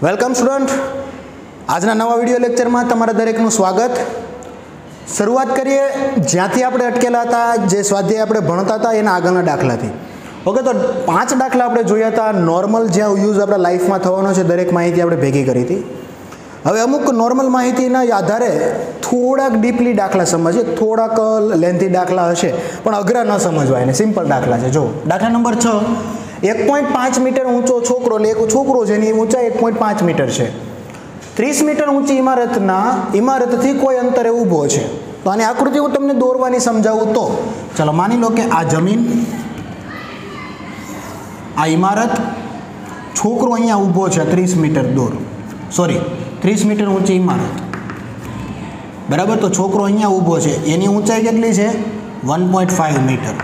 Welcome student, આજના નવા video લેક્ચરમાં તમારા દરેકનું સ્વાગત. શરૂઆત કરીએ જ્યાંથી આપણે અટકેલા હતા, જે સ્વાધ્યાય આપણે ભણતા હતા એના આગળના દાખલાથી. ઓકે, તો 5 દાખલા આપણે જોયા હતા. નોર્મલ જ્યાં યુઝ આપણા લાઈફમાં થવાનો છે દરેક માહિતી આપણે ભેગી કરી હતી. હવે અમુક નોર્મલ માહિતીના આધારે થોડાક ડીપલી દાખલા સમજીએ. થોડાક લેન્થી દાખલા હશે પણ અઘરા ન સમજવા, એને સિમ્પલ દાખલા છે. જો દાખલા નંબર 6, 1.5 મીટર ઊંચો છોકરો, એટલે એક છોકરો જેની ઊંચાઈ 1.5 મીટર છે, 30 મીટર ઊંચી ઇમારતથી કોઈ અંતરે ઊભો છે. તો આની આકૃતિ હું તમને દોરવાની સમજાવું તો ચાલો માની લો કે આ જમીન, આ ઇમારત, છોકરો અહીંયા ઊભો છે 30 મીટર દૂર, 30 મીટર ઊંચી ઇમારત, બરાબર. તો છોકરો અહીંયા ઊભો છે, એની ઊંચાઈ કેટલી છે? 1.5 મીટર.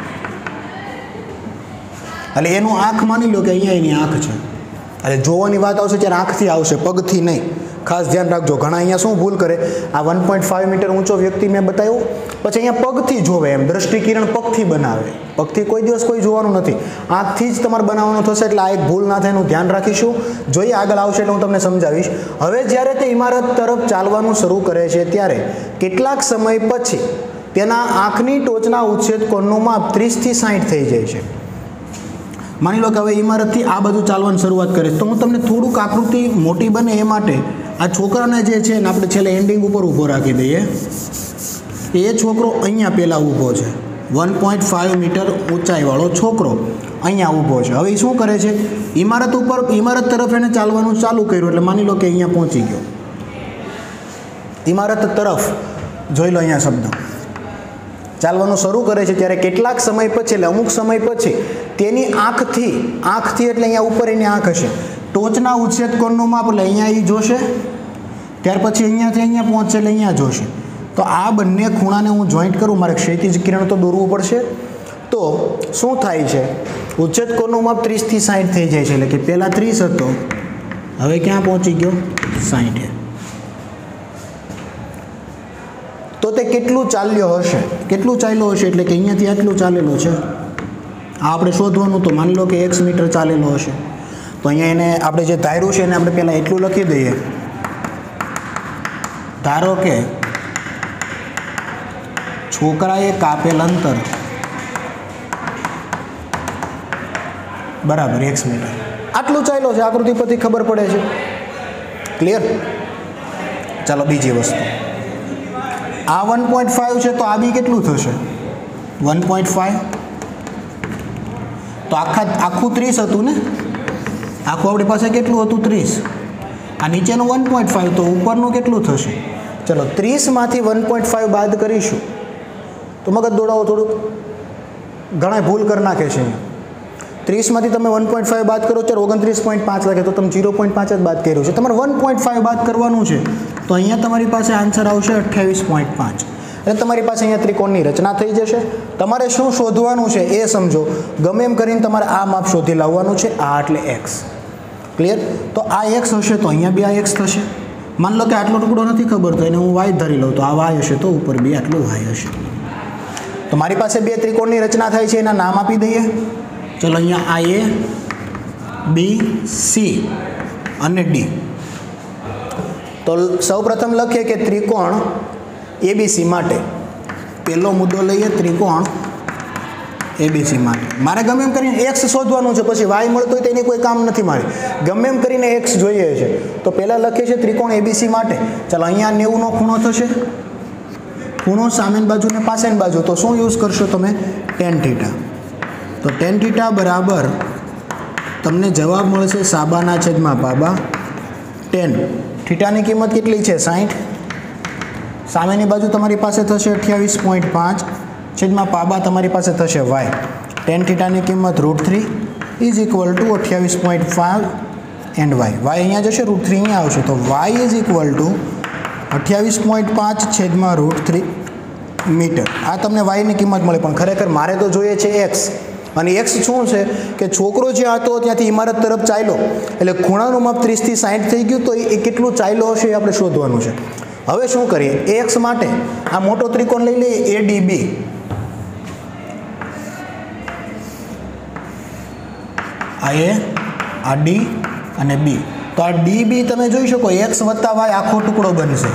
એટલે એનું આંખ માની લો કે અહીંયા એની આંખ છે. એટલે જોવાની વાત આવશે ત્યારે આંખથી આવશે, પગથી નહીં. ખાસ ધ્યાન રાખજો. ઘણા અહીંયા શું ભૂલ કરે, આ 1.5 મીટર ઊંચો વ્યક્તિ મેં બતાવ્યો, પછી અહીંયા પગથી જોવે, એમ દ્રષ્ટિકિરણ પગથી બનાવે. પગથી કોઈ દિવસ કોઈ જોવાનું નથી, આંખથી જ તમારે બનાવવાનું થશે. એટલે આ એક ભૂલ ના થાય એનું ધ્યાન રાખીશું. જોઈએ આગળ આવશે એટલે હું તમને સમજાવીશ. હવે જ્યારે તે ઇમારત તરફ ચાલવાનું શરૂ કરે છે ત્યારે કેટલાક સમય પછી તેના આંખની ટોચના ઉચ્છેદ કોણનું માપ 30 થી 60 થઈ જાય છે. માની લો કે હવે ઇમારતથી આ બધું ચાલવાની શરૂઆત કરે તો હું તમને થોડુંક આકૃતિ મોટી બને એ માટે આ છોકરાને જે છે ને આપણે છેલ્લે એન્ડિંગ ઉપર ઊભો રાખી દઈએ. એ છોકરો અહીંયા પહેલાં ઊભો છે, 1.5 મીટર ઊંચાઈવાળો છોકરો અહીંયા ઊભો છે. હવે એ શું કરે છે, ઇમારત તરફ એને ચાલવાનું ચાલુ કર્યું. એટલે માની લો કે અહીંયા પહોંચી ગયો. ઇમારત તરફ જોઈ લો, અહીંયા શબ્દ ચાલવાનું શરૂ કરે છે ત્યારે કેટલાક સમય પછી, એટલે અમુક સમય પછી તેની આંખથી એટલે અહીંયા ઉપર એની આંખ હશે, ટોચના ઉચ્છેદ કોણનું માપ, એટલે અહીંયા એ જોશે. ત્યાર પછી અહીંયાથી અહીંયા પહોંચે એટલે અહીંયા જોશે. તો આ બંને ખૂણાને હું જોઈન્ટ કરું, મારે ક્ષૈતિજ કિરણ તો દોરવું પડશે. તો શું થાય છે, ઉચ્છેદ કોણનું માપ 30 થી 60 થઈ જાય છે. એટલે કે પહેલાં 30 હતો, હવે ક્યાં પહોંચી ગયો? 60. તો તે કેટલું ચાલ્યો હશે? એટલે કે અહીંયાથી આટલું ચાલેલો છે, આ આપણે શોધવાનું. તો માની લો કે x મીટર ચાલેલો હશે. તો અહીંયા એને આપણે જે ધાર્યું છે એને આપણે પહેલાં એટલું લખી દઈએ. ધારો કે છોકરાએ કાપેલ અંતર બરાબર x મીટર. આટલું ચાલ્યો છે, આકૃતિ પરથી ખબર પડે છે. ક્લિયર? ચાલો બીજી વસ્તુ, આ 1.5 છે તો આ બી કેટલું થશે? 1.5. તો આખું 30 હતું ને, આખું આપણી પાસે કેટલું હતું? 30. આ નીચેનું 1.5, તો ઉપરનું કેટલું થશે? ચલો 30માંથી 1.5 બાદ કરીશું. તો મગજ દોડાવો થોડુંક, ઘણા ભૂલ કરી નાખે છે. 30માંથી તમે 1.5 બાદ કરો ત્યારે 29.5 લાગે, તો તમે 0.5 જ બાદ કર્યું છે. તમારે 1.5 બાદ કરવાનું છે. તો અહીંયા તમારી પાસે આન્સર આવશે 28.5. એટલે તમારી પાસે અહીંયા ત્રિકોણની રચના થઈ જશે. તમારે શું શોધવાનું છે એ સમજો. ગમે એમ કરીને તમારે આ માપ શોધી લાવવાનું છે. આ એટલે x. ક્લિયર? તો આ x હશે તો અહીંયા બી આ x થશે. માની લો કે આટલો ટુકડો નથી ખબર, તો એને હું y ધરી લઉં, તો આ y હશે, તો ઉપર બી આટલું y હશે. તો મારી પાસે 2 ત્રિકોણની રચના થાય છે, એના નામ આપી દઈએ. ચલો અહીંયા A, B, C અને D. તો સૌપ્રથમ લખીએ કે ત્રિકોણ ABC માટે પહેલો મુદ્દો લઈએ, ત્રિકોણ ABC માટે મારે ગમે એમ કરીને x શોધવાનું છે. પછી y મળતો હોય તો એની કોઈ કામ નથી મારે, ગમે એમ કરીને x જોઈએ છે. તો પહેલાં લખીએ છીએ ત્રિકોણ ABC માટે. ચાલો અહીંયા 90 નો ખૂણો થશે, ખૂણો સામેની બાજુ ને પાછળની બાજુ. તો શું યુઝ કરશો તમે? tan θ. તો tan θ બરાબર તમને જવાબ મળશે સાબાના છેદમાં પાબા tan. થીટાની કિંમત કેટલી છે? 60. સામેની બાજુ તમારી પાસે થશે 28.5 છેદમાં પાબા તમારી પાસે થશે y. tan θની કિંમત √3 is equal to 28.5 and y. અહીંયા જશે, √3 અહીંયા આવશે. તો y ઇઝ ઇક્વલ ટુ 28.5 છેદમાં √3 મીટર. આ તમને yની કિંમત મળે, પણ ખરેખર મારે તો જોઈએ છે x. અને x શું છે કે છોકરો જ્યાં હતો ત્યાંથી ઇમારત તરફ ચાલ્યો, એટલે ખૂણાનું માપ 30 થી 60 થઈ ગયું. તો એ કેટલું ચાલ્યો હશે એ આપણે શોધવાનું છે. હવે શું કરીએ, x માટે આ મોટો ત્રિકોણ લઈ લઈએ, ADB. આ A, આ D અને B. તો તો આ ડીબી તમે જોઈ શકો એક્સ વત્તા વાય આખો ટુકડો બનશે.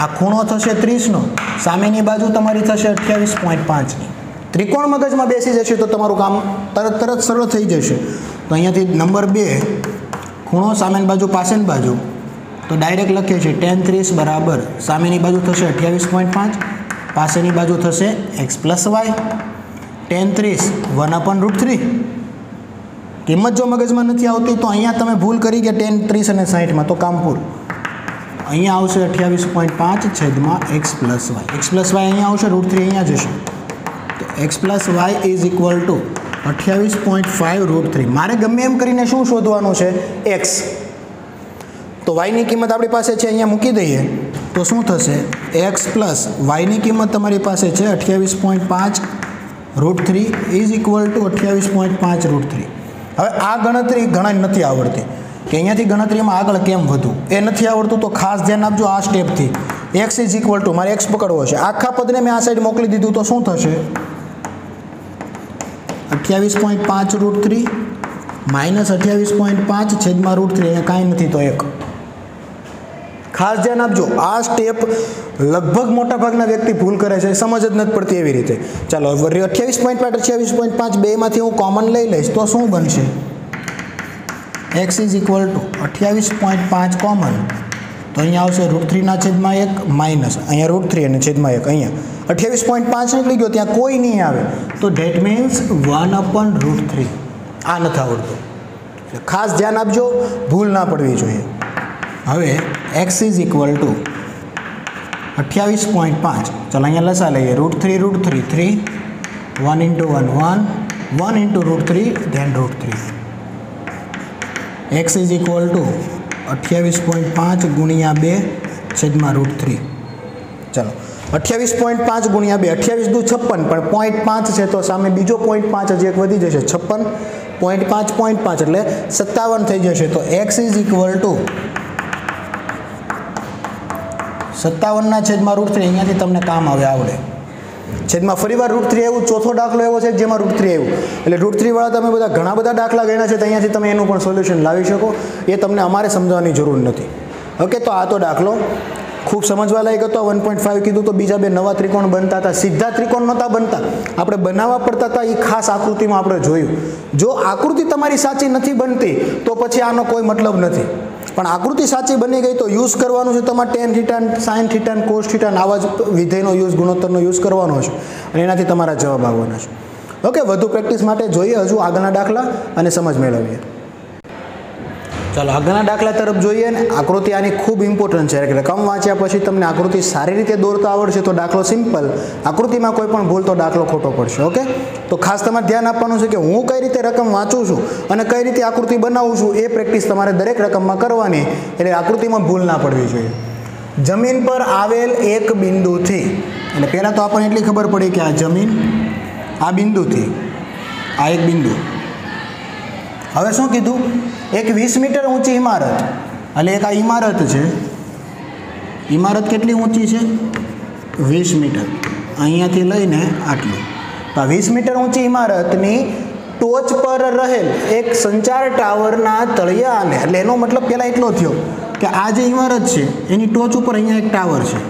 આ ખૂણો થશે 30નો, સામેની બાજુ તમારી થશે 28.5ની. ત્રિકોણ મગજમાં બેસી જશે તો તમારું કામ તરત સરળ થઈ જશે. તો અહીંયાથી નંબર 2 ખૂણો સામેની બાજુ પાછળની બાજુ, તો ડાયરેક્ટ લખીએ છીએ tan 30 બરાબર સામેની બાજુ થશે 28.5, પાછળની બાજુ થશે x પ્લસ વાય. tan 30 1/√3. કિંમત જો મગજમાં નથી આવતી તો અહીંયા તમે ભૂલ કરી કે tan 30 અને 60માં, તો કામ પૂરું. અહીંયા આવશે 28.5 છેદમાં x plus y. x plus y અહીંયા આવશે, √3 અહીંયા જશે. તો x plus y is equal to 28.5 √3. મારે ગમે એમ કરીને શું શોધવાનું છે? x. તો વાયની કિંમત આપણી પાસે છે, અહીંયા મૂકી દઈએ તો શું થશે? x પ્લસ વાયની કિંમત તમારી પાસે છે 28.5 √3 ઇઝ ઇક્વલ ટુ 28.5 √3. હવે આ ગણતરી ઘણા નથી આવડતી કે અહીંયાથી ગણતરીમાં આગળ કેમ વધવું, એ નથી આવડતું તો ખાસ ધ્યાન આપજો આ સ્ટેપથી. x ઇઝ ઇક્વલ ટુ મારે x પકડવો છે, આખા પદને મેં આ સાઈડ મોકલી દીધું તો શું થશે? 28.5 √3 માઇનસ 28.5 છેદમાં √3, અહીંયા કાંઈ નથી તો 1. ખાસ ધ્યાન આપજો, આ સ્ટેપ લગભગ મોટા ભાગના વ્યક્તિ ભૂલ કરે છે, સમજ જ નથી પડતી એવી રીતે. ચાલો 28.5 બેમાંથી હું કોમન લઈ લઈશ તો શું બનશે? x is equal to 28.5 common, તો અહીંયા આવશે √3 છેદમાં 1 માઇનસ અહીંયા √3 અને છેદમાં 1. અહીંયા 28.5 નીકળી ગયો, ત્યાં કોઈ નહીં આવે, તો ધેટ મીન્સ 1/√3. આ નથી આવડતું, ખાસ ધ્યાન આપજો, ભૂલ ના પડવી જોઈએ. હવે x ઇઝ ઇક્વલ ટુ 28.5, ચાલો અહીંયા લસા લઈએ, √3 3, 1 × 1 1 × √3 then √3. x is equal to 28.5 ગુણ્યા 2 છેદમાં √3. ચાલો 28.5 ગુણ્યા 2, 28 દુ 56, પણ 0.5 છે તો સામે બીજો 0.5 હજી એક વધી જશે, 56, 0.5 એટલે 57 થઈ જશે. તો x ઇઝ ઇક્વલ ટુ 57 છેદમાં √3. અહીંયાથી તમને કામ આવે આવડે. છેદમાં ફરીવાર √3 આવ્યું, ચોથો દાખલો એવો છે જેમાં √3 આવ્યું, એટલે √3 વાળા તમે બધા ઘણા બધા દાખલા ગણ્યા છે, તો અહીંયાથી તમે એનું પણ સોલ્યુશન લાવી શકો, એ તમને અમારે સમજવાની જરૂર નથી. ઓકે, તો આ તો દાખલો ખૂબ સમજવા લાયક હતો. 1.5 કીધું તો બીજા બે નવા ત્રિકોણ બનતા હતા, સીધા ત્રિકોણ નહોતા બનતા, આપણે બનાવવા પડતા હતા. એ ખાસ આકૃતિમાં આપણે જોયું. જો આકૃતિ તમારી સાચી નથી બનતી તો પછી આનો કોઈ મતલબ નથી, પણ આકૃતિ સાચી બની ગઈ તો યુઝ કરવાનું છે તમારે tan θ sin θ cos θ આવા જ વિધેયનો યુઝ, ગુણોત્તરનો યુઝ કરવાનો છે અને એનાથી તમારા જવાબ આવવાના છે. ઓકે, વધુ પ્રેક્ટિસ માટે જોઈએ હજુ આગળના દાખલા અને સમજ મેળવીએ. ચાલો આગળના દાખલા તરફ જોઈએ. ને આકૃતિ આની ખૂબ ઇમ્પોર્ટન્ટ છે, એટલે કમ વાંચ્યા પછી તમને આકૃતિ સારી રીતે દોરતા આવડશે તો દાખલો સિમ્પલ, આકૃતિમાં કોઈ પણ ભૂલ તો દાખલો ખોટો પડશે. ઓકે, તો ખાસ તમારે ધ્યાન આપવાનું છે કે હું કઈ રીતે રકમ વાંચું છું અને કઈ રીતે આકૃતિ બનાવું છું, એ પ્રેક્ટિસ તમારે દરેક રકમમાં કરવાની, એટલે આકૃતિમાં ભૂલ ના પડવી જોઈએ. જમીન પર આવેલ એક બિંદુથી, એટલે પહેલાં તો આપણને એટલી ખબર પડી કે આ જમીન, આ બિંદુથી આ એક બિંદુ. હવે શું કીધું? એક 20 મીટર ઊંચી ઇમારત, એટલે એક આ ઇમારત છે. ઇમારત કેટલી ઊંચી છે? 20 મીટર. અહીંયાથી લઈને આટલું. તો આ 20 મીટર ઊંચી ઇમારતની ટોચ પર રહેલ એક સંચાર ટાવરના તળિયાને, એટલે એનો મતલબ પહેલાં એટલો થયો કે આ જે ઇમારત છે એની ટોચ ઉપર અહીંયા એક ટાવર છે.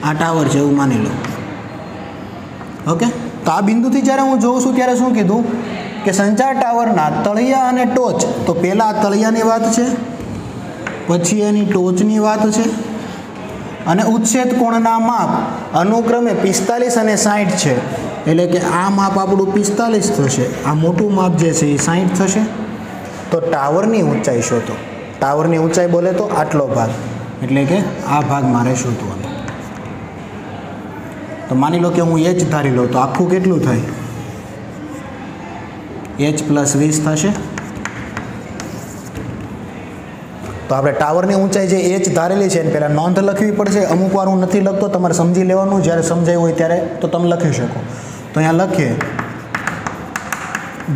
આ ટાવર છે એવું માની લો. ઓકે, તો આ બિંદુથી જ્યારે હું જોઉં છું ત્યારે શું કીધું કે સંચાર ટાવરના તળિયા અને ટોચ, તો પહેલાં આ તળિયાની વાત છે, પછી એની ટોચની વાત છે, અને ઉચ્છેદ કોણના માપ અનુક્રમે 45 અને 60 છે. એટલે કે આ માપ આપણું 45 થશે, આ મોટું માપ જે છે એ 60 થશે. તો ટાવરની ઊંચાઈ શોધો. ટાવરની ઊંચાઈ બોલે તો આટલો ભાગ, એટલે કે આ ભાગ મારે શોધવાનો. તો માની લો કે હું h ધારી લઉં તો આખું કેટલું થાય? h + 20 થશે. તો આપણે ટાવરની ઊંચાઈ જે h ધારેલી છે એને પહેલાં નોંધ લખવી પડશે. અમુક વાર હું નથી લખતો, તમારે સમજી લેવાનું, જ્યારે સમજાયું હોય ત્યારે તો તમે લખી શકો. તો અહીંયા લખીએ,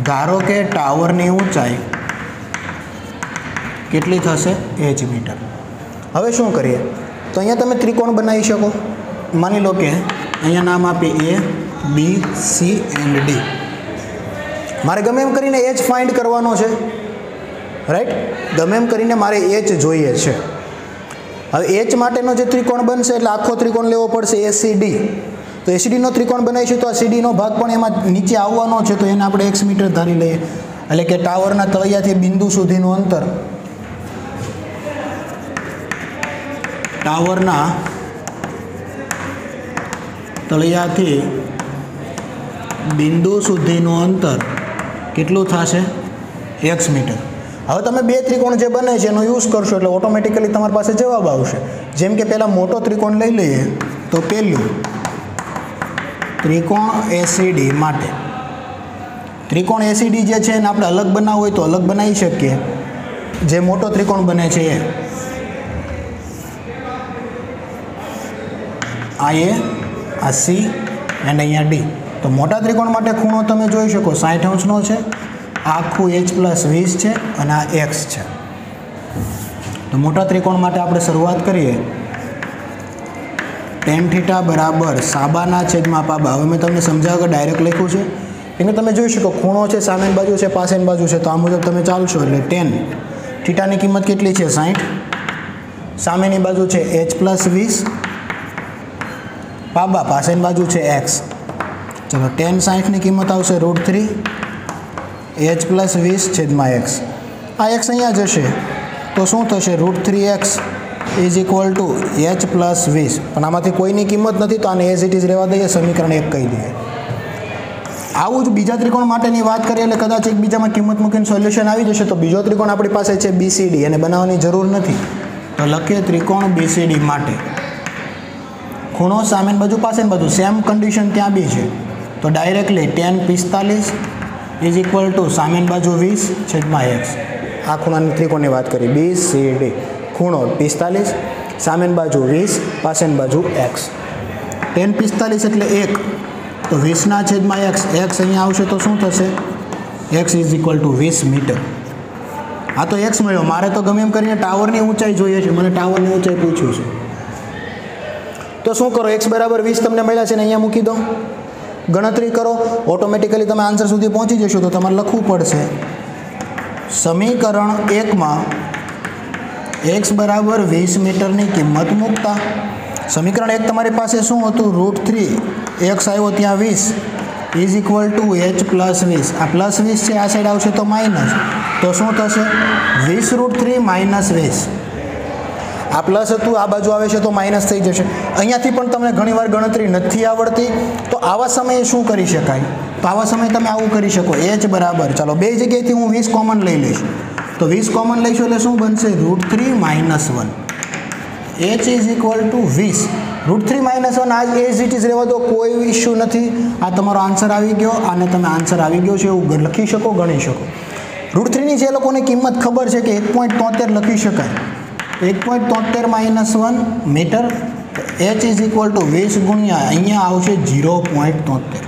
ધારો કે ટાવરની ઊંચાઈ કેટલી થશે? h metre. હવે શું કરીએ? તો અહીંયા તમે ત્રિકોણ બનાવી શકો. માની લો કે અહીંયા નામ આપીએ A, B, C and D. મારે ગમે એમ કરીને એચ ફાઇન્ડ કરવાનો છે, રાઈટ, ગમે એમ કરીને મારે એચ જોઈએ છે. હવે એચ માટેનો જે ત્રિકોણ બનશે એટલે આખો ત્રિકોણ લેવો પડશે એસીડી. તો એસીડીનો ત્રિકોણ બનાવીશું તો આ સીડીનો ભાગ પણ એમાં નીચે આવવાનો છે, તો એને આપણે x મીટર ધારી લઈએ. એટલે કે ટાવરના તળિયાથી બિંદુ સુધીનું અંતર, ટાવરના તળિયાથી બિંદુ સુધીનું અંતર કેટલું થશે? x metre. હવે તમે બે ત્રિકોણ જે બને છે એનો યુઝ કરશો એટલે ઓટોમેટિકલી તમારી પાસે જવાબ આવશે. જેમ કે પહેલાં મોટો ત્રિકોણ લઈ લઈએ તો પહેલું ત્રિકોણ એસીડી માટે, ત્રિકોણ એસીડી જે છે એને આપણે અલગ બનાવવું હોય તો અલગ બનાવી શકીએ. જે મોટો ત્રિકોણ બને છે એ આ સી અને અહીંયા ડી. તો મોટા ત્રિકોણ માટે ખૂણો તમે જોઈ શકો 60 અંશનો છે, આખું h+20 છે અને આ x છે. તો મોટા ત્રિકોણ માટે આપણે શરૂઆત કરીએ. tan θ બરાબર સાબાના છેદમાં પાબા. હવે મેં તમને સમજાવવા ડાયરેક્ટ લખ્યું છે કેમ કે તમે જોઈ શકો ખૂણો છે, સામેની બાજુ છે, પાછળની બાજુ છે, તો આ મુજબ તમે ચાલશો એટલે tan θની કિંમત કેટલી છે? 60. સામેની બાજુ છે h+20, પાબા પાછળની બાજુ છે x. ચલો tan 60ની કિંમત આવશે √3 h+20 છેદમાં x. આ x અહીંયા જશે તો શું થશે? √3x is equal two h+20. પણ આમાંથી કોઈની કિંમત નથી તો આને એઝ ઇટ ઇઝ રહેવા દઈએ, સમીકરણ 1 કહી દઈએ. આવું જ બીજા ત્રિકોણ માટેની વાત કરીએ એટલે કદાચ એકબીજામાં કિંમત મૂકીને સોલ્યુશન આવી જશે. તો બીજો ત્રિકોણ આપણી પાસે છે BCD, એને બનાવવાની જરૂર નથી. તો લખીએ ત્રિકોણ BCD માટે ખૂણો સામેની બાજુ પાછળની બાજુ સેમ કન્ડિશન ત્યાં બી છે. તો directly tan 45 is equal two સામેની બાજુ 20 છેદમાં x. આ ખૂણાની ત્રિકોણની વાત કરી BCD. ખૂણો 45, સામેની બાજુ 20, પાછળની બાજુ x. tan 45 એટલે 1, તો 20ના છેદમાં x. x અહીંયા આવશે તો શું થશે? x is equal to 20 metre. આ તો x મળ્યો. મારે તો ગમે એમ કરીને ટાવરની ઊંચાઈ જોઈએ છે, મને ટાવરની ઊંચાઈ પૂછ્યું છે. તો શું કરો? x બરાબર 20 તમને મળ્યા છે ને અહીંયા મૂકી દો, ગણતરી કરો, ઓટોમેટિકલી તમે આન્સર સુધી પહોંચી જશો. તો તમારે લખવું પડશે સમીકરણ 1માં x બરાબર 20 મીટરની કિંમત મૂકતા. સમીકરણ 1 તમારી પાસે શું હતું? √3 x આવ્યો ત્યાં 20 ઇઝ ઇક્વલ ટુ h+20. આ +20 છે, આ સાઈડ આવશે તો માઇનસ. તો શું થશે? 20 √3 -20. આ પ્લસ હતું, આ બાજુ આવે છે તો માઇનસ થઈ જશે. અહીંયાથી પણ તમને ઘણીવાર ગણતરી નથી આવડતી તો આવા સમયે શું કરી શકાય? તો આવા સમયે તમે આવું કરી શકો. h બરાબર, ચાલો બે જગ્યાએથી હું 20 કોમન લઈ લઈશ. તો 20 કોમન લઈશું એટલે શું બનશે? √3 - 1. h is equal to 20. √3 - 1 આ એઝ ઇટ ઇઝ રહેવા દો, કોઈ ઇશ્યુ નથી. આ તમારો આન્સર આવી ગયો. આને તમે આન્સર આવી ગયો છે એવું લખી શકો, ગણી શકો. √3ની જે લોકોને કિંમત ખબર છે કે 1.73 લખી શકાય, 1.73 - 1 metre. h is equal to 20 ગુણ્યા અહીંયા આવશે 0.73.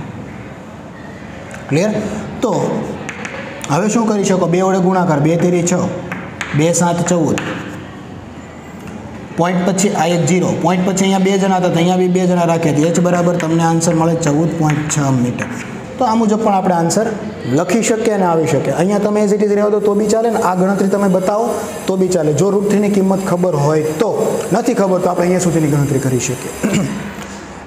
ક્લિયર? તો હવે શું કરી શકો? 2 વડે ગુણાકાર, 2 તેરી 6, 2 7 14. પોઈન્ટ પછી આ એક 0, પોઈન્ટ પછી અહીંયા 2 જણા હતા તો અહીંયા બી 2 જણા રાખ્યા. h બરાબર તમને આન્સર મળે 14.6 મીટર. તો આ મુજબ પણ આપણે આન્સર લખી શકીએ અને આવી શકે. અહીંયા તમે એઝ ઇટ ઇઝ રહેવા દો તો બી ચાલે ને આ ગણતરી તમે બતાવો તો બી ચાલે. જો √3ની કિંમત ખબર હોય તો, નથી ખબર તો આપણે અહીંયા સુધીની ગણતરી કરી શકીએ.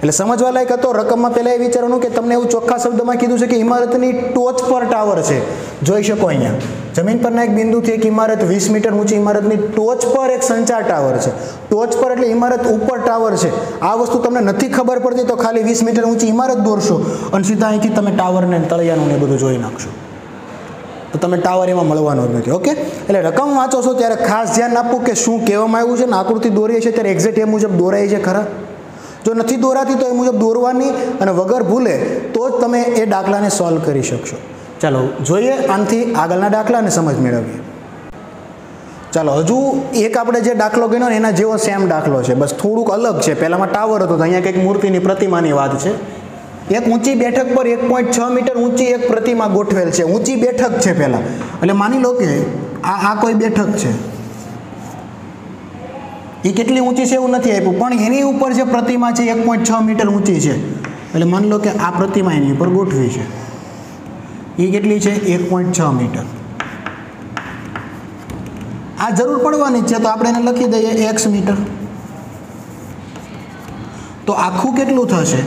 એટલે સમજવા લાયક હતો. રકમમાં પહેલાં એ વિચારવાનું કે તમને એવું ચોખ્ખા શબ્દમાં કીધું છે કે ઇમારતની ટોચ પર ટાવર છે. જોઈ શકો અહીંયા જમીન પરના એક બિંદુથી એક ઇમારત 20 મીટર ઊંચી ઇમારતની ટોચ પર એક સંચાર ટાવર છે. ટોચ પર એટલે ઇમારત ઉપર ટાવર છે. આ વસ્તુ તમને નથી ખબર પડતી તો ખાલી 20 મીટર ઊંચી ઇમારત દોરશો અને સીધા અહીંથી તમે ટાવરને તળિયાનું ને બધું જોઈ નાખશો તો તમે ટાવર એમાં મળવાનો જ નથી. ઓકે, એટલે રકમ વાંચો છો ત્યારે ખાસ ધ્યાન આપવું કે શું કહેવામાં આવ્યું છે ને આકૃતિ દોરીએ છે ત્યારે એક્ઝેક્ટ એ મુજબ દોરાય છે ખરા. જો નથી દોરાતી તો એ મુજબ દોરવાની અને વગર ભૂલે તો જ તમે એ દાખલાને સોલ્વ કરી શકશો. ચાલો જોઈએ આનાથી આગળના દાખલાને સમજ મેળવીએ. ચાલો હજુ એક આપણે જે દાખલો ગણ્યો એના જેવો સેમ દાખલો છે, બસ થોડુંક અલગ છે. પહેલામાં ટાવર હતો તો અહીંયા કંઈક મૂર્તિની પ્રતિમાની વાત છે. એક ઊંચી બેઠક પર 1.6 મીટર ઊંચી એક પ્રતિમા ગોઠવેલ છે. ઊંચી બેઠક છે પહેલાં, એટલે માની લો કે આ કોઈ બેઠક છે. એ કેટલી ઊંચી છે એવું નથી આપ્યું, પણ એની ઉપર જે પ્રતિમા છે 1.6 મીટર ઊંચી છે. એટલે માની લો કે આ પ્રતિમા એની ઉપર ગોઠવી છે. એ કેટલી છે 1.6 મીટર. આ જરૂર પડવાની જ છે તો આપણે એને લખી દઈએ x મીટર. તો આખું કેટલું થશે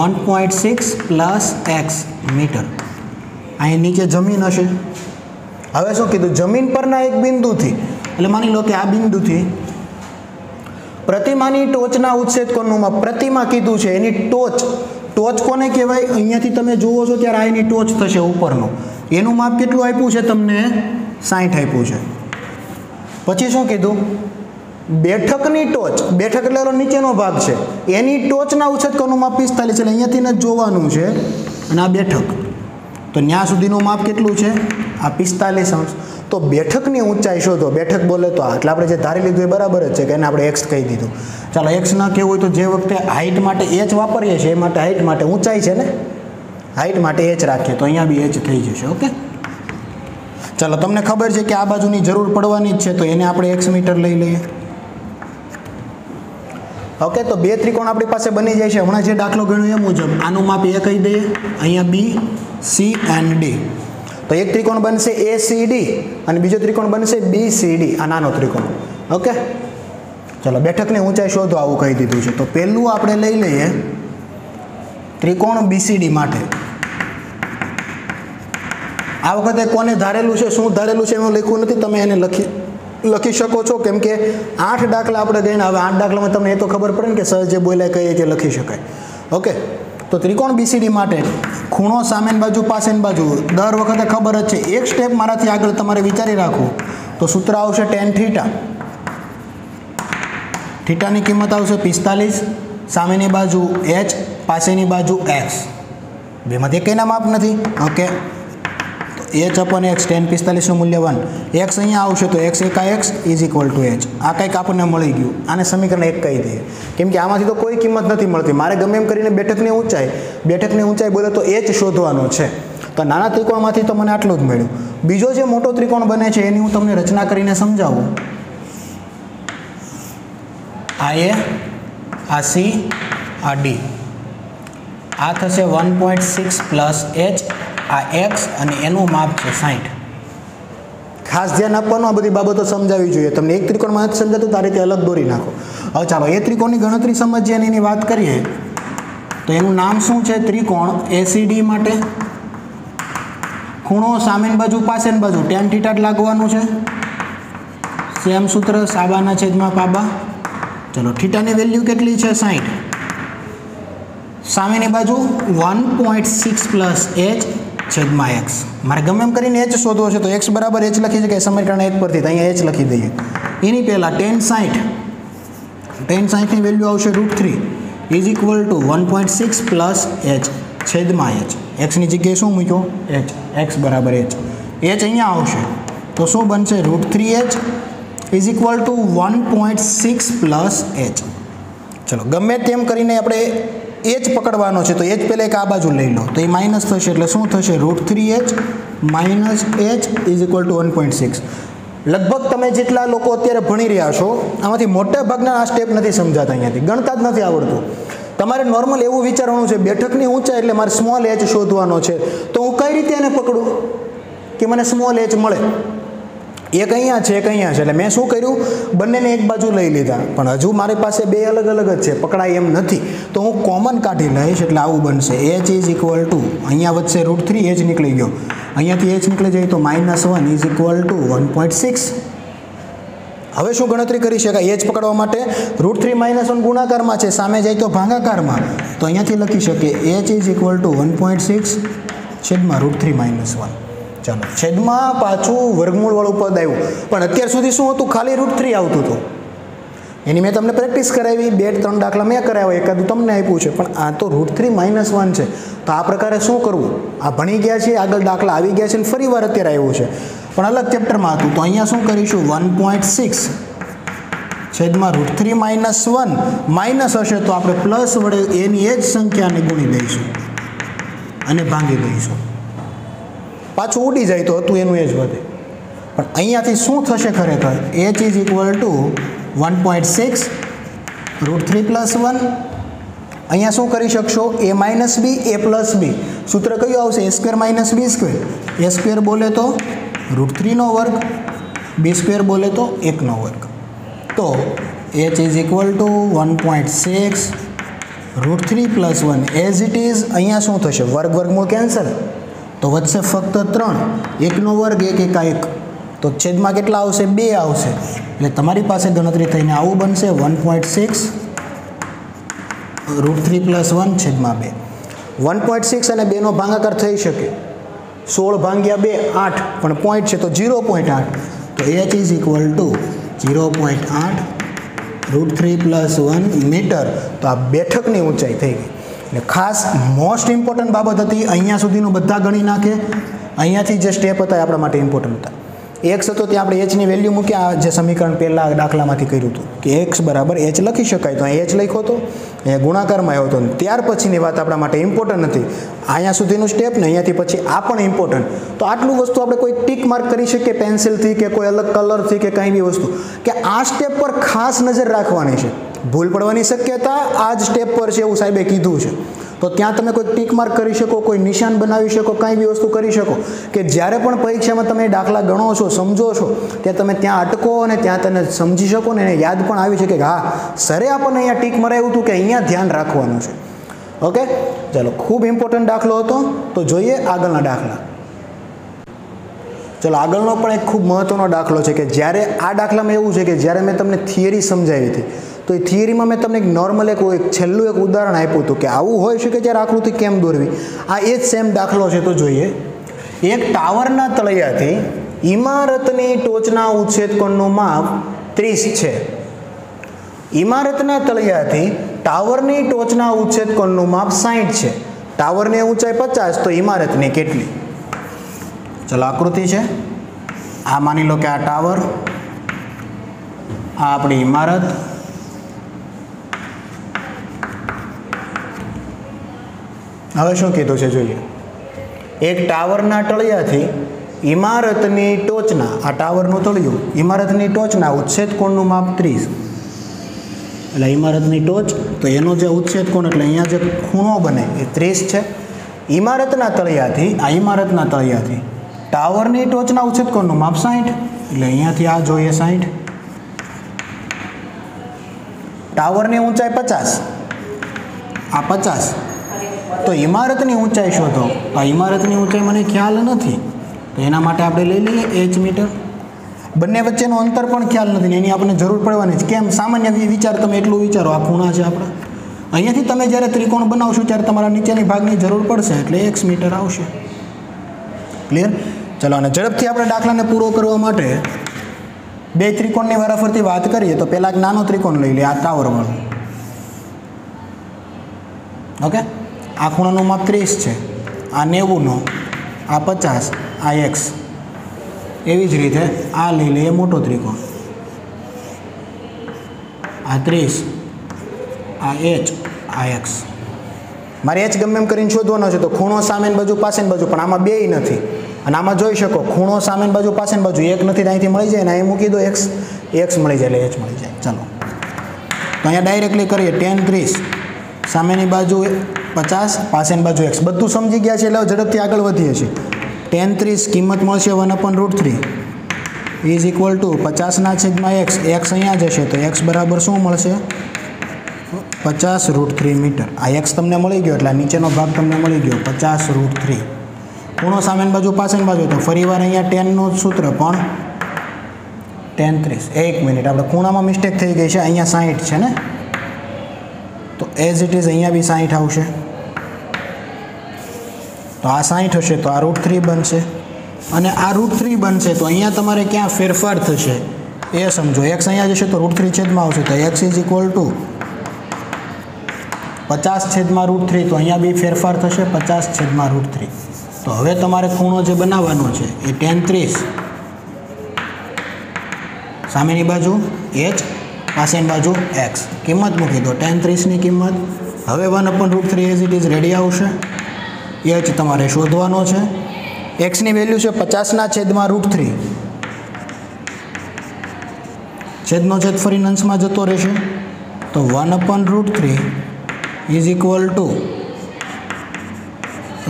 1.6 પ્લસ x મીટર. અહીં નીચે જમીન હશે. હવે શું કીધું જમીન પરના એક બિંદુથી એટલે માની લો કે આ બિંદુથી પ્રતિમાની ટોચના ઉચ્છેદ કોણનું માપ પ્રતિમા કીધું છે એની ટોચ કોને કહેવાય અહીંયાથી તમે જુઓ છો ત્યારે આ એની ટોચ થશે ઉપરનો એનું માપ કેટલું આપ્યું છે તમને 60 આપ્યું છે. પછી શું કીધું બેઠકની ટોચ બેઠક એટલે નીચેનો ભાગ છે એની ટોચના ઉચ્છેદ કોણનું માપ 45 એટલે અહીંયાથી જ જોવાનું છે અને આ બેઠક તો ત્યાં સુધીનું માપ કેટલું છે આ 45 અંશ. તો બેઠકની ઊંચાઈ શોધો બેઠક બોલે તો એટલે આપણે જે ધારી લીધું એ બરાબર જ છે કે એને આપણે x કહી દીધું. ચાલો x ના કહેવું હોય તો જે વખતે હાઇટ માટે h વાપરીએ છીએ એ માટે હાઇટ માટે ઊંચાઈ છે ને હાઇટ માટે h રાખીએ તો અહીંયા બી h થઈ જશે. ઓકે ચાલો તમને ખબર છે કે આ બાજુની જરૂર પડવાની જ છે તો એને આપણે x મીટર લઈ લઈએ. ઓકે તો બે ત્રિકોણ આપણી પાસે બની જાય છે. હમણાં જે દાખલો ગણ્યો એ મુજબ આનું માપ a કહી દઈએ અહીંયા b c and d. તો એક ત્રિકોણ બનશે ACD અને બીજો ત્રિકોણ બનશે BCD આ નાનો ત્રિકોણ. ઓકે ચલો બેઠકની ઊંચાઈ શોધો આવું કહી દીધું છે. તો પહેલું આપણે લઈ લઈએ ત્રિકોણ BCD માટે. આ વખતે કોને ધારેલું છે શું ધારેલું છે એનું લખ્યું નથી તમે એને લખી શકો છો કેમ કે 8 દાખલા આપણે ગણ્યા. હવે 8 દાખલામાં તમને એ તો ખબર પડે ને કે સર જે બોલ્યા કઈ રીતે લખી શકાય. ઓકે તો ત્રિકોણ BCD માટે ખૂણો સામેની બાજુ પાછળની બાજુ દર વખતે ખબર જ છે. એક સ્ટેપ મારાથી આગળ તમારે વિચારી રાખવું તો સૂત્ર આવશે tan θ. થીટાની કિંમત આવશે 45 સામેની બાજુ h પાછળની બાજુ x બેમાંથી કંઈના માપ નથી. ઓકે તો h upon x tan 45 નું મૂલ્ય 1 x અહીંયા આવશે તો x એકા x is equal two h. આ કંઈક આપણને મળી ગયું. આને સમીકરણ 1 કહી દઈએ કેમ કે આમાંથી તો કોઈ કિંમત નથી મળતી. મારે ગમે એમ કરીને બેઠકની ઊંચાઈ બોલે તો h શોધવાનો છે. તો નાના ત્રિકોણમાંથી તો મને આટલું જ મળ્યું. બીજો જે મોટો ત્રિકોણ બને છે એની હું તમને રચના કરીને સમજાવું. આ a આ c આ d આ થશે 1.6 પ્લસ h આ x અને એનું માપ છે 60. ખાસ ધ્યાન આપવાનું આ બધી બાબતો સમજાવવી જોઈએ. તમને એક ત્રિકોણમાં નથી સમજાતું તો આ રીતે અલગ દોરી નાખો. હવે ચાલો એ ત્રિકોણની ગણતરી સમજીએ અને એની વાત કરીએ તો એનું નામ શું છે ત્રિકોણ ACD માટે. ખૂણો સામેની બાજુ પાછળની બાજુ tan θ જ લાગવાનું છે. સેમ સૂત્ર સાબાના છેદમાં પાબા. ચલો થીટાની વેલ્યુ કેટલી છે 60. સામેની બાજુ 1.6 પ્લસ h છેદમાં x. મારે ગમે એમ કરીને h શોધવો છે તો x બરાબર h લખી શકાય સમીકરણ 1 પરથી તો અહીંયા h લખી દઈએ. એની પહેલાં tan 60 ની વેલ્યુ આવશે √3 is equal two 1.6 plus h છેદમાં h. x ની જગ્યાએ શું મૂક્યો h x બરાબર h અહીંયા આવશે તો શું બનશે √3h is equal two 1.6 plus h. ચલો ગમે તેમ કરીને આપણે h પકડવાનો છે તો h પહેલાં એક આ બાજુ લઈ લો તો એ માઇનસ થશે એટલે શું થશે √3h minus h is equal two 1.6. લગભગ તમે જેટલા લોકો અત્યારે ભણી રહ્યા છો આમાંથી મોટા ભાગના આ સ્ટેપ નથી સમજાતા. અહીંયાથી ગણતા જ નથી આવડતું. તમારે નોર્મલ એવું વિચારવાનું છે બેઠકની ઊંચાઈ એટલે મારે સ્મોલ h શોધવાનો છે તો હું કઈ રીતે એને પકડું કે મને સ્મોલ h મળે. એક અહીંયા છે એક અહીંયા છે એટલે મેં શું કર્યું બંનેને એક બાજુ લઈ લીધા પણ હજુ મારી પાસે બે અલગ અલગ જ છે પકડાય એમ નથી તો હું કોમન કાઢી લઈશ એટલે આવું બનશે h ઇઝ ઇક્વલ ટુ અહીંયા વચ્ચે √3h નીકળી ગયો અહીંયાથી h નીકળી જાય તો -1 ઇઝ ઇક્વલ ટુ 1.6. હવે શું ગણતરી કરી શકાય h પકડવા માટે √3 -1 ગુણાકારમાં છે સામે જાય તો ભાગાકારમાં તો અહીંયાથી લખી શકીએ h ઇઝ ઇક્વલ ટુ 1.6 છેદમાં √3 -1. ચાલો છેદમાં પાછું વર્ગમૂળવાળું પદ આવ્યું પણ અત્યાર સુધી શું હતું ખાલી √3 આવતું હતું. એની મેં તમને પ્રેક્ટિસ કરાવી 2-3 દાખલા મેં કરાવ્યા એકાદું તમને આપ્યું છે પણ આ તો √3 -1 છે તો આ પ્રકારે શું કરવું આ ભણી ગયા છે આગળ દાખલા આવી ગયા છે અને ફરી વાર અત્યારે આવ્યું છે પણ અલગ ચેપ્ટરમાં હતું તો અહીંયા શું કરીશું 1.6 છેદમાં √3 -1 માઇનસ હશે તો આપણે પ્લસ વડે એની એ જ સંખ્યાને ગુણી દઈશું અને ભાંગી દઈશું. પાછું ઉડી જાય તો હતું એનું એ જ વધે પણ અહીંયાથી શું થશે ખરેખર h ઇઝ ઇક્વલ ટુ 1.6 √3 + 1 અહીંયા શું કરી શકશો? a minus B a plus B. સૂત્ર કયું આવશે? a square minus B square. a square બોલે તો √3નો વર્ગ, બી સ્ક્વેર બોલે તો 1નો વર્ગ. તો h is equal two 1.6 √3 plus 1 as it is. અહીંયા શું થશે? વર્ગ વર્ગમૂળ કેન્સલ, તો વધશે ફક્ત 3. 1નો વર્ગ 1 એકા 1, તો છેદમાં કેટલા આવશે? 2 આવશે. એટલે તમારી પાસે ગણતરી થઈને આવું બનશે 1.6 √3 પ્લસ 1 છેદમાં 2. 1.6 અને 2નો ભાગાકાર થઈ શકે. 16 ભાગ્યા 2 8, પણ પોઈન્ટ છે તો 0.8. તો h is equal to 0.8 √3 plus 1 metre. તો આ બેઠકની ઊંચાઈ થઈ ગઈ. એટલે ખાસ મોસ્ટ ઇમ્પોર્ટન્ટ બાબત હતી. અહીંયા સુધીનું બધા ગણી નાખે. અહીંયાથી જે સ્ટેપ હતા એ આપણા માટે ઇમ્પોર્ટન્ટ હતા. એક્સ હતો ત્યાં આપણે એચની વેલ્યુ મૂક્યા, જે સમીકરણ પહેલાં દાખલામાંથી કર્યું હતું કે એક્સ બરાબર એચ લખી શકાય, તો અહીં એચ લખ્યો હતો, અહીંયા ગુણાકારમાં આવ્યો હતો. ત્યાર પછીની વાત આપણા માટે ઇમ્પોર્ટન્ટ હતી. અહીંયા સુધીનું સ્ટેપ ને અહીંયાથી પછી આ પણ ઇમ્પોર્ટન્ટ. તો આટલું વસ્તુ આપણે કોઈ ટીક માર્ક કરી શકીએ પેન્સિલથી કે કોઈ અલગ કલરથી કે કંઈ બી વસ્તુ, કે આ સ્ટેપ પર ખાસ નજર રાખવાની છે. ભૂલ પડવાની શક્યતા આ જ સ્ટેપ પર છે એવું સાહેબે કીધું છે. તો ત્યાં તમે કોઈ ટીક માર્ક કરી શકો, કોઈ નિશાન બનાવી શકો, કંઈ બી વસ્તુ કરી શકો કે જ્યારે પણ પરીક્ષામાં તમે દાખલા ગણો છો, સમજો છો, ત્યાં તમે ત્યાં અટકો અને ત્યાં તમે સમજી શકો ને એને યાદ પણ આવી શકે કે હા સરે આપણને અહીંયા ટીક મરાવ્યું હતું કે અહીંયા ધ્યાન રાખવાનું છે. ઓકે, ચાલો, ખૂબ ઇમ્પોર્ટન્ટ દાખલો હતો. તો જોઈએ આગળના દાખલા. ચલો, આગળનો પણ એક ખૂબ મહત્વનો દાખલો છે કે જ્યારે આ દાખલામાં એવું છે કે જ્યારે મેં તમને થિયરી સમજાવી હતી, તો એ થિયરીમાં મેં તમને એક નોર્મલ એક છેલ્લું એક ઉદાહરણ આપ્યું હતું કે આવું હોઈ શકે ત્યારે આકૃતિ કેમ દોરવી. આ એ જ સેમ દાખલો છે. તો જોઈએ, એક ટાવરના તળિયાથી ઇમારતની ટોચના ઉચ્છેદકોણનું માપ 30 છે. ઇમારતના તળિયાથી ટાવરની ટોચના ઉચ્છેદકોણનું માપ 60 છે. ટાવરની ઊંચાઈ 50, તો ઇમારતની કેટલી? ચલો, આકૃતિ છે. આ માની લો કે આ ટાવર, આ આપણી ઇમારત. હવે શું કીધું છે જોઈએ, એક ટાવરના તળિયાથી ઇમારતની ટોચના, આ ટાવરનું તળિયું, ઇમારતની ટોચના ઉચ્છેદકોણનું માપ 30. એટલે ઇમારતની ટોચ, તો એનો જે ઉચ્છેદકોણ એટલે અહીંયા જે ખૂણો બને એ 30 છે. ઇમારતના તળિયાથી, આ ઇમારતના તળિયાથી ટાવરની ટોચના ઉચ્છેદકોણનું માપ 60, એટલે અહીંયાથી આ જોઈએ 60. ટાવરની ઊંચાઈ 50, આ 50. તો ઇમારતની ઊંચાઈ શોધો. આ ઇમારતની ઊંચાઈ મને ખ્યાલ નથી, તો એના માટે આપણે લઈ લઈએ h મીટર. બંને વચ્ચેનું અંતર પણ ખ્યાલ નથી ને એની આપણને જરૂર પડવાની છે. કેમ? સામાન્ય વિચાર, તમે એટલું વિચારો, આ ખૂણા છે આપણા. અહીંયાથી તમે જ્યારે ત્રિકોણ બનાવશો ત્યારે તમારા નીચેની ભાગની જરૂર પડશે, એટલે x મીટર આવશે. ક્લિયર? ચલો, અને ઝડપથી આપણે દાખલાને પૂરો કરવા માટે બે ત્રિકોણની વારાફરતી વાત કરીએ. તો પહેલાં એક નાનો ત્રિકોણ લઈ લઈએ, આ ટાવરવાળો. ઓકે, આ ખૂણાનું માપ 30 છે, આ 90નો, આ 50, આ x. એવી જ રીતે આ લઈ લઈએ મોટો ત્રિકોણ, આ 30, આ h, આ x. મારે h ગમે એમ કરીને શોધવાનો છે. તો ખૂણો સામેની બાજુ પાછળની બાજુ, પણ આમાં બેય નથી. અને આમાં જોઈ શકો ખૂણો સામેની બાજુ પાછળની બાજુ એક નથી, તો અહીંથી મળી જાય ને અહીં મૂકી દો x મળી જાય એટલે h મળી જાય. ચાલો, તો અહીંયા ડાયરેક્ટલી કરીએ. tan 30, સામેની બાજુ 50, પાછળની બાજુ x. બધું સમજી ગયા છે એટલે ઝડપથી આગળ વધીએ છીએ. tan 30 કિંમત મળશે 1/√3 is equal two 50/x. x અહીંયા જશે તો x બરાબર શું મળશે? 50√3 મીટર. આ x તમને મળી ગયો એટલે નીચેનો ભાગ તમને મળી ગયો 50√3. ખૂણો સામેની બાજુ પાછળની બાજુ, તો ફરીવાર અહીંયા ટેનનું સૂત્ર પણ tan 30. એક મિનિટ, આપણે ખૂણામાં મિસ્ટેક થઈ ગઈ છે. અહીંયા 60 છે ને, તો એઝ ઇટ ઇઝ અહીંયા બી 60 આવશે. તો આ 60 હશે તો આ √3 બનશે, અને આ √3 બનશે તો અહીંયા તમારે ક્યાં ફેરફાર થશે એ સમજો. x અહીંયા જશે તો √3 છેદમાં આવશે, તો x ઇઝ ઇક્વલ ટુ 50/√3. તો અહીંયા બી ફેરફાર થશે 50/√3. તો હવે તમારે ખૂણો જે બનાવવાનો છે એ tan 30, સામેની બાજુ h, પાછળની બાજુ x. કિંમત મૂકી દો, tan 30ની કિંમત હવે 1/√3 એઝ ઇટ ઇઝ રેડી આવશે. h તમારે શોધવાનો છે. x ની વેલ્યુ છે 50/√3. છેદનો છેદ ફરી અંશમાં જતો રહેશે, તો 1/√3 ઇઝ ઇક્વલ ટુ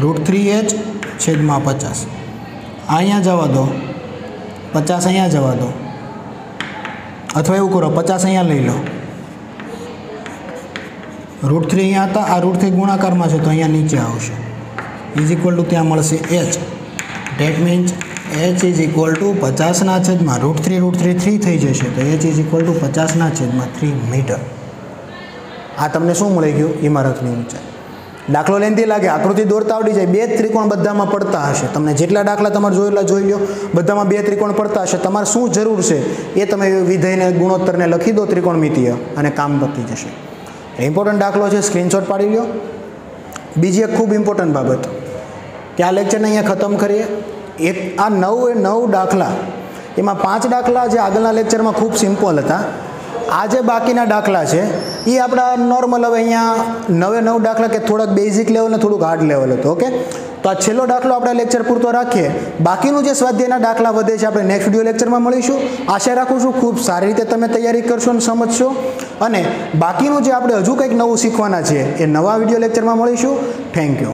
√3h છેદમાં 50. અહીંયા જવા દો, 50 અહીંયા જવા દો, અથવા એવું કરો 50 અહીંયા લઈ લો. √3 અહીંયા હતા, આ √3 ગુણાકારમાં છે તો અહીંયા નીચે આવશે. ઇઝ ઇક્વલ ટુ ત્યાં મળશે h. That means h is equal to 50ના છેદમાં √3 3 થઈ જશે તો h ઇઝ ઇક્વલ ટુ 50ના છેદમાં 3 મીટર. આ તમને શું મળી ગયું? ઇમારતની ઊંચાઈ. દાખલો લેન્થી લાગે, આકૃતિ દોરતા આવડી જાય. બે ત્રિકોણ બધામાં પડતા હશે. તમને જેટલા દાખલા તમારે જોયેલા જોઈ લો, બધામાં બે ત્રિકોણ પડતા હશે. તમારે શું જરૂર છે એ તમે વિધેયને ગુણોત્તરને લખી દો ત્રિકોણમિતિય અને કામ પતી જશે. ઇમ્પોર્ટન્ટ દાખલો છે, સ્ક્રીનશોટ પાડી લો. બીજી એક ખૂબ ઇમ્પોર્ટન્ટ બાબત કે આ લેક્ચરને અહીંયા ખતમ કરીએ. આ 9 દાખલા, એમાં 5 દાખલા જે આગળના લેક્ચરમાં ખૂબ સિમ્પલ હતા. આ જે બાકીના દાખલા છે એ આપણા નોર્મલ, હવે અહીંયા 9 દાખલા કે થોડાક બેઝિક લેવલ ને થોડુંક હાર્ડ લેવલ હતું. ઓકે, તો આ છેલ્લો દાખલો આપણે લેક્ચર પૂરતો રાખીએ. બાકીનું જે સ્વાધ્યાયના દાખલા વધે છે આપણે નેક્સ્ટ વિડીયો લેક્ચરમાં મળીશું. આશા રાખું છું ખૂબ સારી રીતે તમે તૈયારી કરશો અને સમજશો. અને બાકીનું જે આપણે હજુ કંઈક નવું શીખવાના છે એ નવા વિડીયો લેક્ચરમાં મળીશું. Thank you.